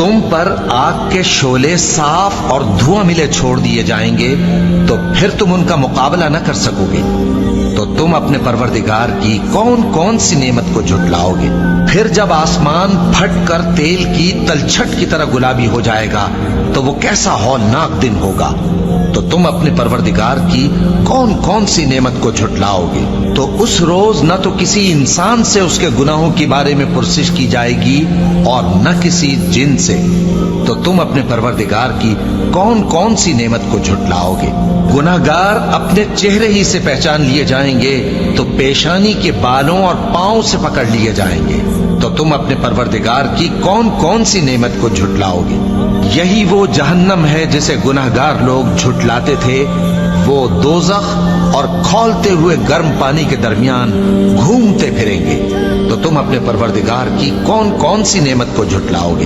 तुम पर आग के शोले साफ और धुआं मिले छोड़ दिए जाएंगे तो फिर तुम उनका मुकाबला न कर सकोगे। तो तुम अपने परवरदिगार की कौन कौन सी नेमत को झुटलाओगे। फिर जब आसमान फट कर तेल की तलछट की तरह गुलाबी हो जाएगा तो वो कैसा हौलनाक दिन होगा। तो तुम अपने परवरदिगार की कौन कौन सी नेमत को झुटलाओगे। तो उस रोज न तो किसी इंसान से उसके गुनाहों के बारे में पुरसिश की जाएगी और न किसी जिन से। तो तुम अपने परवरदिगार की कौन कौन सी नेमत को झुटलाओगे। गुनाहगार अपने चेहरे ही से पहचान लिए जाएंगे तो पेशानी के बालों और पांव से पकड़ लिए जाएंगे। तो तुम अपने परवरदिगार की कौन कौन सी नेमत को झुटलाओगे। यही वो जहन्नम है जिसे गुनाहगार लोग झुटलाते थे। वो दोज़ख और खौलते हुए गर्म पानी के दरमियान घूमते फिरेंगे। तो तुम अपने परवरदिगार की कौन कौन सी नेमत को झुटलाओगे।